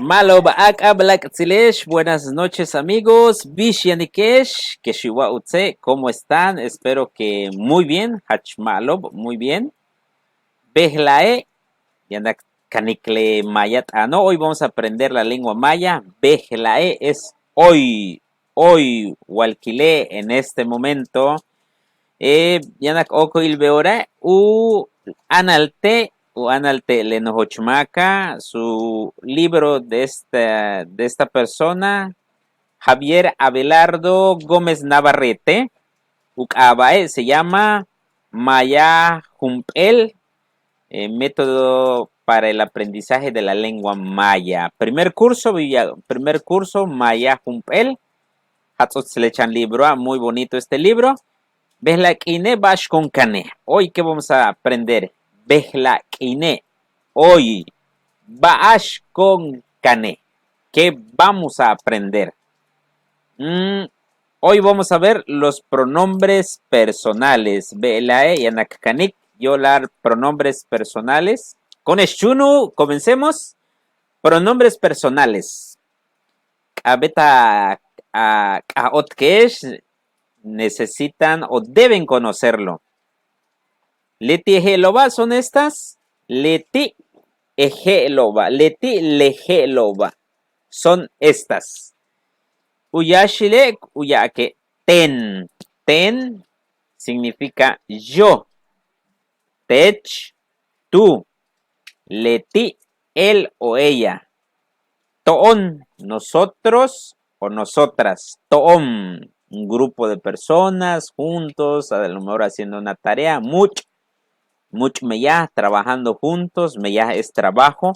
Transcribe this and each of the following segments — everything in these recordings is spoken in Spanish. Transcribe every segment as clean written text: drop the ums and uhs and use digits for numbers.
Malo Baak Ablak Tzilesh, buenas noches amigos, Vishianikesh, Keshiwa Utse, ¿cómo están? Espero que muy bien, Hachmalob, muy bien. Behlae, Yanak Kanikle Mayat Ano, hoy vamos a aprender la lengua maya. Behlae es hoy, Walkile, en este momento. Yanak Oko Ilbeora, Analte Lenojochmaca, su libro de esta persona, Javier Abelardo Gómez Navarrete, Ucabae, se llama Maya Jumpel, método para el aprendizaje de la lengua maya. Primer curso, Maya Jumpel, Hatzotzelechan libro, muy bonito este libro. Behlakine bash con cane. Hoy, ¿qué vamos a aprender? Behlakine. Hoy, Baash con cane. ¿Qué vamos a aprender? Hoy vamos a ver los pronombres personales. Belae y anakkanik, yolar pronombres personales. Con Eshunu, comencemos. Pronombres personales. Abeta a otkesh necesitan o deben conocerlo. Leti ejeloba son estas. Leti ejeloba. Leti lejeloba son estas. Uyashile, uyake. Ten. Ten significa yo. Tech, tú. Leti, él o ella. Toon, nosotros o nosotras. Toon, un grupo de personas juntos, a lo mejor haciendo una tarea. Much meyah, trabajando juntos. Meyah es trabajo.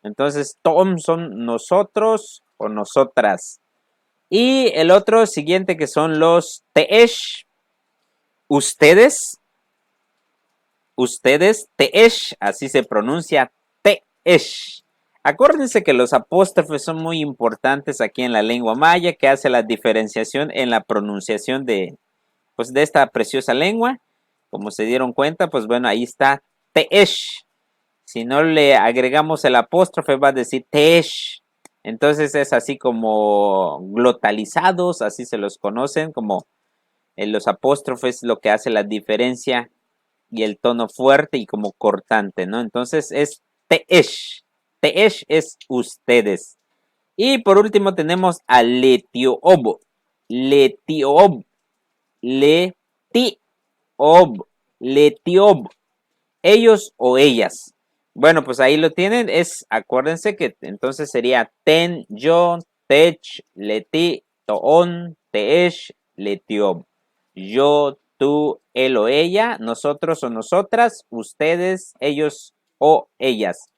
Entonces, toom son nosotros o nosotras. Y el otro siguiente que son los teesh. Ustedes. Ustedes. Teesh, así se pronuncia. Teesh. Acuérdense que los apóstrofes son muy importantes aquí en la lengua maya, que hace la diferenciación en la pronunciación de esta preciosa lengua. Como se dieron cuenta, pues bueno, ahí está teesh. Si no le agregamos el apóstrofe, va a decir teesh. Entonces es así como glotalizados, así se los conocen, como en los apóstrofes, lo que hace la diferencia y el tono fuerte y como cortante, ¿no? Entonces es teesh. Teesh es ustedes. Y por último tenemos a letiob. Letiob. Letiob. Letiob. Ellos o ellas. Bueno, pues ahí lo tienen. Acuérdense que entonces sería ten, yo, tech, leti, toon, teesh, letiob. Yo, tú, él o ella, nosotros o nosotras, ustedes, ellos o ellas.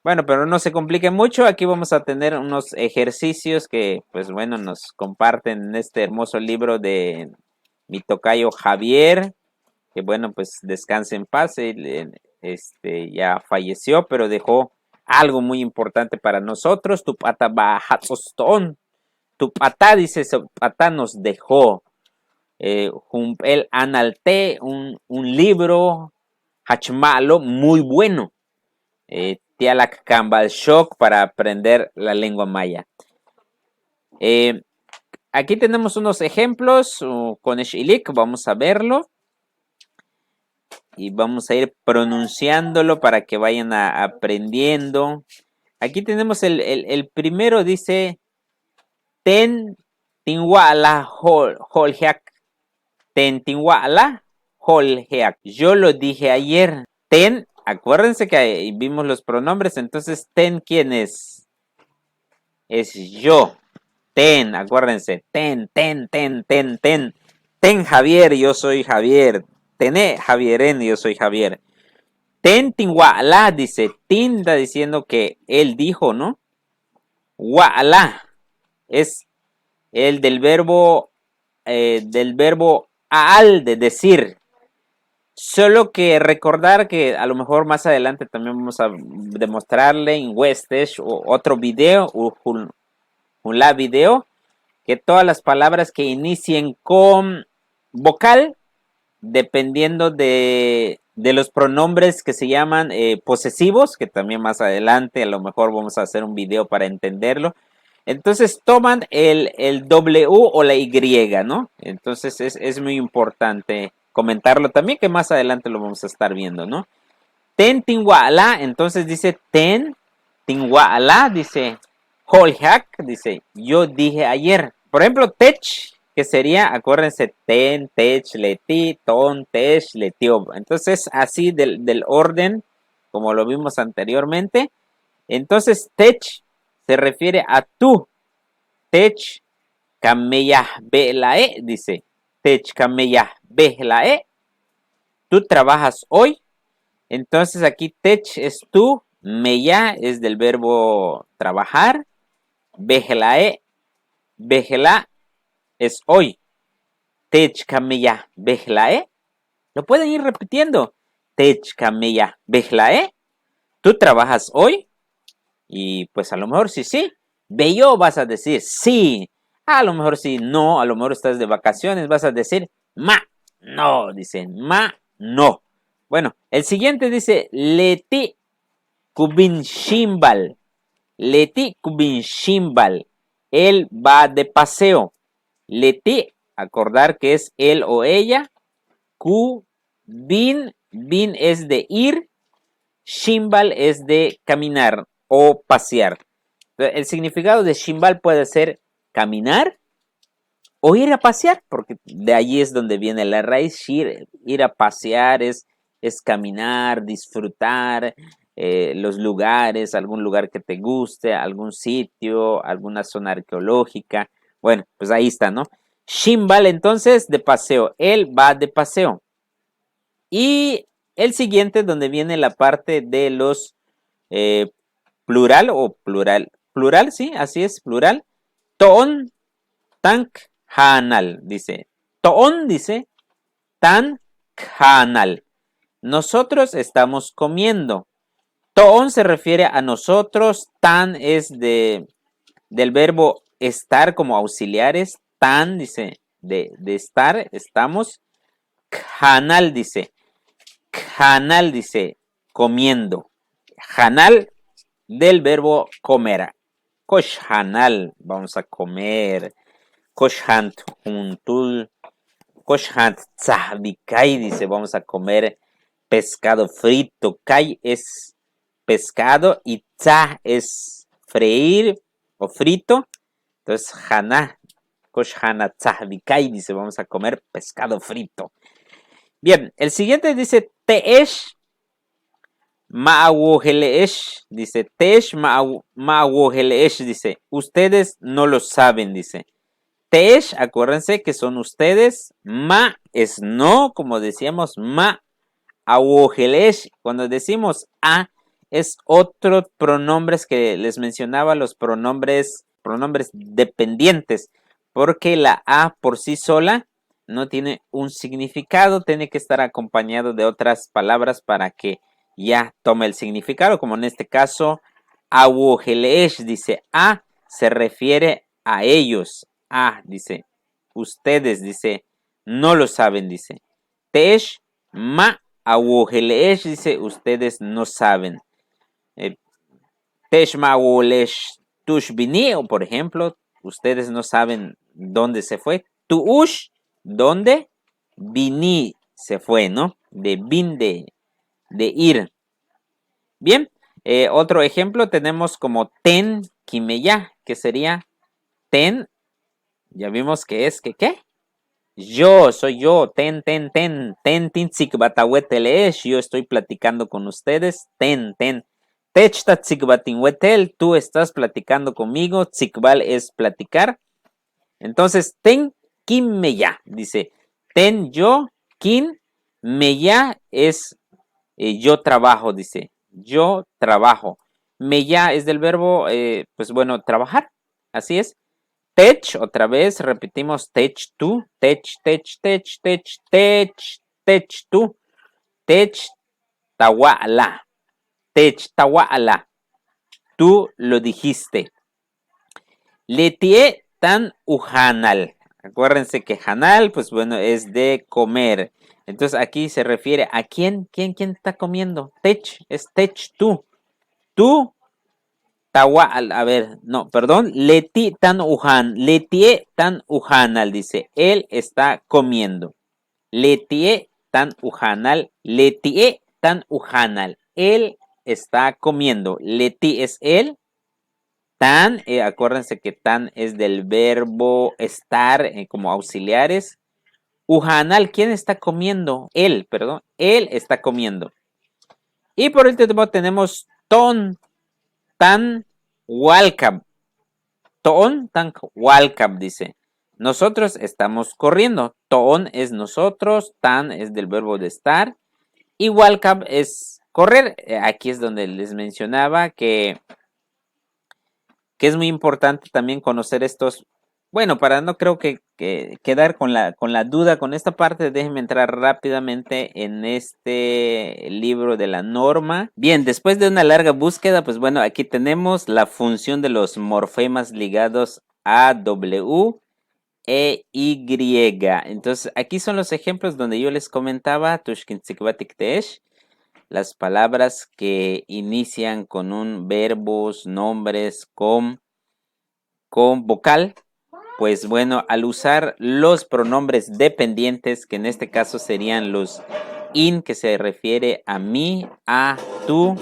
Bueno, pero no se complique mucho. Aquí vamos a tener unos ejercicios que, pues bueno, nos comparten en este hermoso libro de mi tocayo Javier, que bueno, pues descanse en paz. Él, ya falleció, pero dejó algo muy importante para nosotros. Tu pata bajatzostón. Tu pata, dice, su pata nos dejó. El Analte, un libro hachmalo muy bueno. Tialak Kambal Shock para aprender la lengua maya. Aquí tenemos unos ejemplos con Eshilik, vamos a verlo. Y vamos a ir pronunciándolo para que vayan aprendiendo. Aquí tenemos el primero, dice ten tinwala holheak. Ten tinwala holheak. Yo lo dije ayer. Ten, acuérdense que ahí vimos los pronombres, entonces ten, ¿quién es? Es yo. Ten, acuérdense. Ten. Ten Javier, yo soy Javier. Tené Javieren, yo soy Javier. Ten tinguala, dice. Tinda diciendo que él dijo, ¿no? Wala es el del verbo al, de decir. Solo que recordar que a lo mejor más adelante también vamos a demostrarle en Westesh o otro video, un video, que todas las palabras que inicien con vocal, dependiendo de de los pronombres que se llaman posesivos, que también más adelante a lo mejor vamos a hacer un video para entenderlo. Entonces toman el W o la Y, ¿no? Entonces es muy importante comentarlo también, que más adelante lo vamos a estar viendo, ¿no? Ten tinguala, entonces dice ten tinguala, dice holhak, dice yo dije ayer. Por ejemplo, tech, que sería, acuérdense, ten, tech, leti, ton, tech, letiob. Entonces, así del orden, como lo vimos anteriormente. Entonces, tech se refiere a tú. Tech, kameyah belae, dice. Tech, kameyah belae. Tú trabajas hoy. Entonces, aquí tech es tú. Meya es del verbo trabajar. Belae, bela es hoy. Tech kameya behlae. Lo pueden ir repitiendo. Tech kameya behlae. ¿Tú trabajas hoy? Y pues a lo mejor sí. Bello vas a decir sí. A lo mejor sí, no. A lo mejor estás de vacaciones, vas a decir ma. No, dicen ma, no. Bueno, el siguiente dice leti kubin shimbal. Leti kubin shimbal. Él va de paseo. Leti, acordar que es él o ella. Ku, bin es de ir. Shimbal es de caminar o pasear. El significado de shimbal puede ser caminar o ir a pasear, porque de allí es donde viene la raíz. Ir a pasear es caminar, disfrutar los lugares, algún lugar que te guste, algún sitio, alguna zona arqueológica. Bueno, pues ahí está, ¿no? Shimbal entonces de paseo, él va de paseo. Y el siguiente donde viene la parte de los plural o plural, sí, así es, plural. Toon, tank, hanal, dice. Toon dice, tan, hanal. Nosotros estamos comiendo. Toon se refiere a nosotros, tan es del verbo estar como auxiliares, tan dice de estar, estamos. Hanal dice comiendo. Hanal del verbo comer. Kosh hanal, vamos a comer. Kosh hant juntul. Kosh hant tzahbikai, dice, vamos a comer pescado frito. Kai es pescado y tzah es freír o frito. Entonces, haná, kosh hana tzahbikai, dice, vamos a comer pescado frito. Bien, el siguiente dice teesh ma'awojeleesh, dice teesh ma'awojeleesh, dice, ustedes no lo saben, dice. Teesh, acuérdense que son ustedes, ma es no, como decíamos, ma awojeleesh, cuando decimos a, es otros pronombres que les mencionaba, los pronombres dependientes, porque la a por sí sola no tiene un significado, tiene que estar acompañado de otras palabras para que ya tome el significado, como en este caso, awojeleesh, dice a, se refiere a ellos, a, dice, ustedes, dice, no lo saben, dice, tesh, ma, awojeleesh, dice, ustedes no saben, tesh, ma, awojeleesh, tush, bini, o por ejemplo, ustedes no saben dónde se fue, tuush, ¿dónde? Vini se fue, ¿no? De bin, de ir. Bien, otro ejemplo tenemos como ten kimeya, que sería ten, ya vimos que es que ¿qué? Yo, soy yo, ten tintzik batahuetelesh, yo estoy platicando con ustedes, ten. Techta tzikbatinhuetel, tú estás platicando conmigo, tzikbal es platicar. Entonces, ten kimeya, dice, ten yo, kin, meya es yo trabajo, dice, yo trabajo. Meya es del verbo, pues bueno, trabajar, así es. Tech, otra vez, repetimos, tech tú, tech, tú, tech, tawala, tech, tawala, tú lo dijiste. Letie tan ujanal. Acuérdense que hanal, pues bueno, es de comer. Entonces aquí se refiere a quién está comiendo. Tech, es tech tú. Tú, tawa, a ver, no, perdón, leti tan ujan, letie tan ujanal, dice, él está comiendo. Letie tan ujanal, letie tan ujanal, él está comiendo. Leti es él. Tan, acuérdense que tan es del verbo estar como auxiliares. Ujanal, ¿quién está comiendo? Él, perdón, él está comiendo. Y por último tenemos ton, tan, walcab. Ton, tan, walcab, dice. Nosotros estamos corriendo. Ton es nosotros, tan es del verbo de estar. Y walcab es correr. Aquí es donde les mencionaba que es muy importante también conocer estos. Bueno, para no creo que quedar con la duda con esta parte, déjenme entrar rápidamente en este libro de la norma. Bien, después de una larga búsqueda, pues bueno, aquí tenemos la función de los morfemas ligados a W e Y. Entonces, aquí son los ejemplos donde yo les comentaba, las palabras que inician con un verbos, nombres, con vocal, pues bueno, al usar los pronombres dependientes, que en este caso serían los in, que se refiere a mí, a, tú,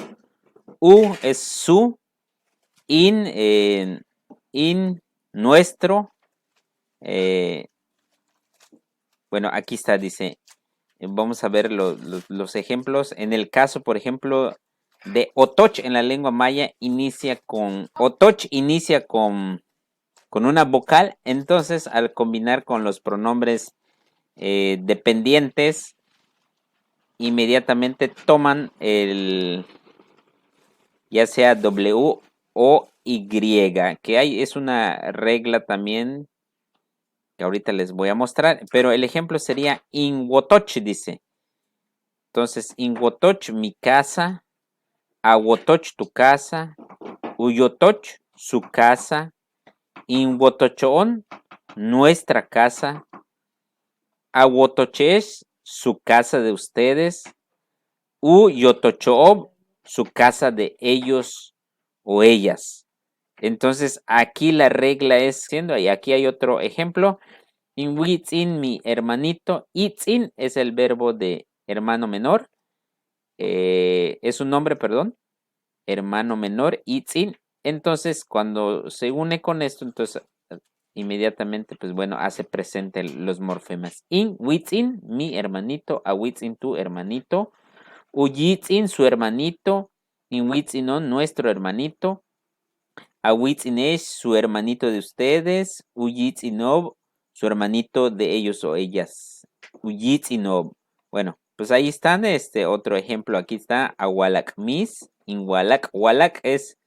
es su, in, nuestro, bueno, aquí está, dice, vamos a ver los ejemplos. En el caso, por ejemplo, de otoch en la lengua maya, otoch inicia con una vocal, entonces al combinar con los pronombres dependientes, inmediatamente toman ya sea W o Y, que es una regla también que ahorita les voy a mostrar, pero el ejemplo sería Inwotoch, dice. Entonces, Inwotoch, mi casa, Awotoch, tu casa, Uyotoch, su casa, Inwotochon, nuestra casa, Awotochesh, su casa de ustedes, Yotochoob, su casa de ellos o ellas. Entonces, aquí la regla es siendo, y aquí hay otro ejemplo, Inwitzin, mi hermanito, Itzin es el verbo de hermano menor, es un nombre, perdón, hermano menor, Itzin. Entonces, cuando se une con esto, entonces inmediatamente, pues bueno, hace presente los morfemas. In, witzin, mi hermanito, a witzin, tu hermanito, uyitzin, su hermanito, in witzinon, nuestro hermanito, a witzinesh, su hermanito de ustedes, uyitzinob, su hermanito de ellos o ellas, uyitzinob. Bueno, pues ahí están, otro ejemplo, aquí está, awalak mis, in walak, walak es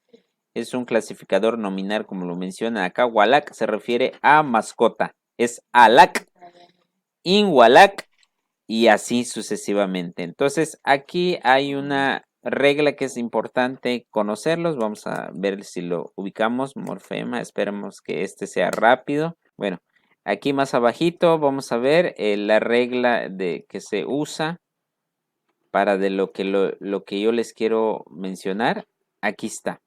un clasificador nominal, como lo menciona acá. Walak se refiere a mascota. Es alak, inwalak y así sucesivamente. Entonces, aquí hay una regla que es importante conocerlos. Vamos a ver si lo ubicamos. Morfema. Esperemos que este sea rápido. Bueno, aquí más abajito vamos a ver la regla de que se usa para de lo que yo les quiero mencionar. Aquí está.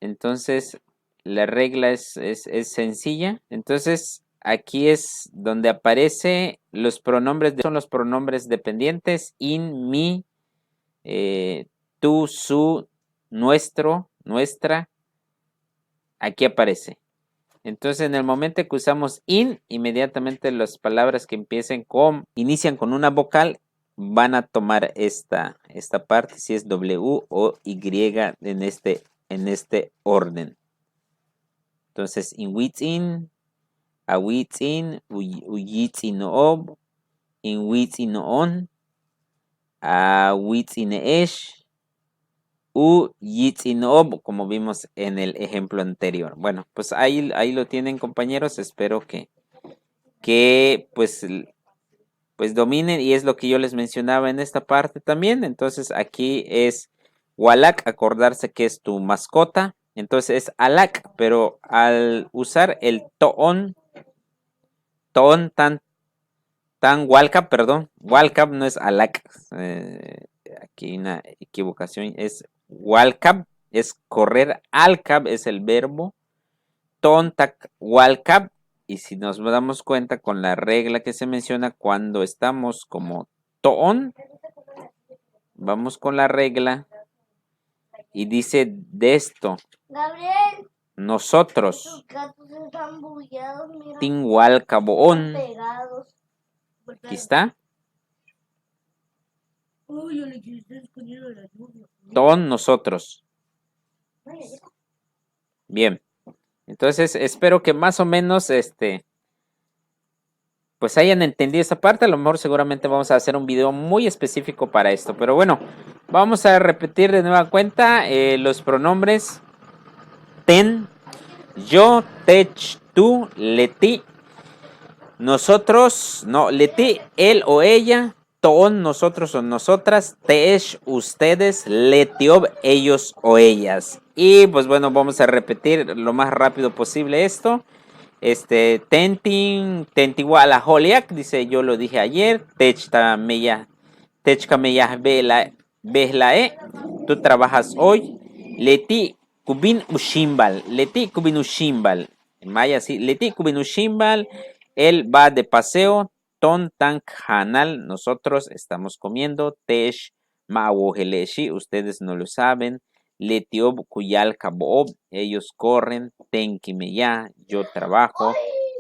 Entonces, la regla es sencilla. Entonces, aquí es donde aparece los pronombres, son los pronombres dependientes, in, mi, tú, su, nuestro, nuestra. Aquí aparece. Entonces, en el momento que usamos in, inmediatamente las palabras que inician con una vocal, van a tomar esta parte, si es W o Y en este orden. Entonces, inwitzin, awitzin, uyitzinob, inwitzinoon, awitzineesh, uyitzinob, como vimos en el ejemplo anterior. Bueno, pues ahí lo tienen, compañeros. Espero que pues dominen, y es lo que yo les mencionaba en esta parte también. Entonces, aquí es Walak, acordarse que es tu mascota. Entonces es alak, pero al usar el toon tan, Tan Walcap, perdón. Walcap no es Alac. Aquí hay una equivocación. Es Walcap, es correr. Alcap es el verbo. Tontac Walcap. Y si nos damos cuenta con la regla que se menciona cuando estamos como ton, vamos con la regla y dice de esto. Gabriel, Nosotros. tus gatos están bullados, mira. Tingualcaboón. Pegados. Aquí está. Uy, yo le quise escondido de la lluvia. Ton nosotros. Bien. Entonces espero que más o menos pues hayan entendido esa parte. A lo mejor seguramente vamos a hacer un video muy específico para esto. Pero bueno, vamos a repetir de nueva cuenta los pronombres ten, yo, tech, tú, leti, nosotros, no, leti, él o ella, ton, nosotros o nosotras, tesh, ustedes, letiob, ellos o ellas. Y pues bueno, vamos a repetir lo más rápido posible esto. Tentin, tentiwala holiak, dice yo lo dije ayer, techta meya behlae, tú trabajas hoy, leti kubin ushimbal, maya sí, leti kubin ushimbal, él va de paseo, ton tank hanal, nosotros estamos comiendo, tesh mawoheleshi, ustedes no lo saben, letiob kuyal kabob, ellos corren, tenkimeya, yo trabajo,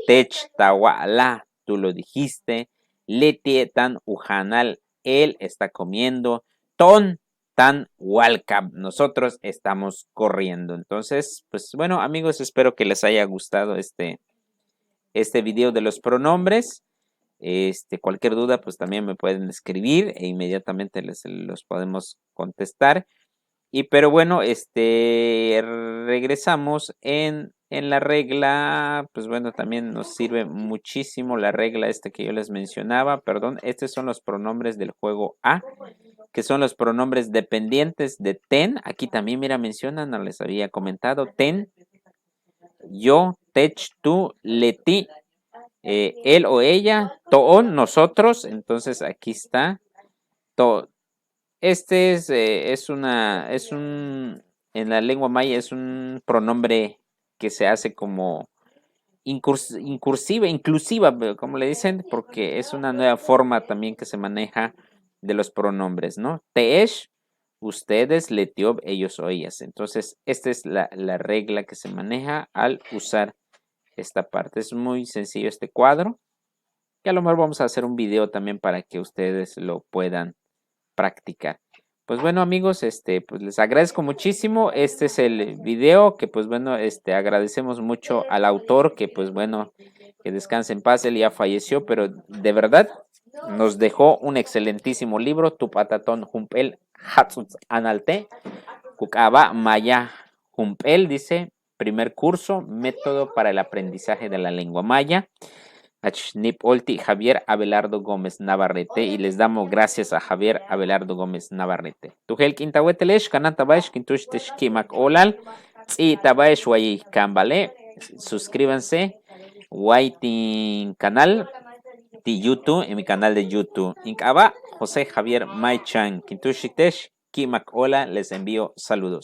tech tawala, tú lo dijiste, letie tan uhanal, él está comiendo, ton tan walcap, nosotros estamos corriendo. Entonces, pues bueno, amigos, espero que les haya gustado este video de los pronombres. Cualquier duda, pues también me pueden escribir e inmediatamente los podemos contestar. Y pero bueno, regresamos en la regla, pues bueno, también nos sirve muchísimo la regla que yo les mencionaba, perdón, estos son los pronombres del juego A, que son los pronombres dependientes de ten, aquí también, mira, mencionan, no les había comentado, ten, yo, tech, tú, leti, él o ella, toon, nosotros, entonces aquí está, to, en la lengua maya es un pronombre que se hace como inclusiva, como le dicen, porque es una nueva forma también que se maneja de los pronombres, ¿no? Teesh, ustedes, letiob, ellos o ellas. Entonces, esta es la regla que se maneja al usar esta parte. Es muy sencillo este cuadro, que a lo mejor vamos a hacer un video también para que ustedes lo puedan practicar. Pues bueno, amigos, pues les agradezco muchísimo. Este es el video que pues bueno, agradecemos mucho al autor que pues bueno, que descanse en paz, él ya falleció, pero de verdad nos dejó un excelentísimo libro, Tupatatón Humpel Hatsuts Analte, Kukaba Maya Humpel, dice, primer curso, método para el aprendizaje de la lengua maya. Olti Javier Abelardo Gómez Navarrete y les damos gracias a Javier Abelardo Gómez Navarrete. Tujel Quintahuetelesh, Canatabash, Quintush Teshkimak Olal, Tzi Tabash Way Cambale, suscríbanse, Waiting canal de YouTube, en mi canal de YouTube. Inkaba, José Javier Maichan, Quintush Tesh, Kimak Ola, les envío saludos.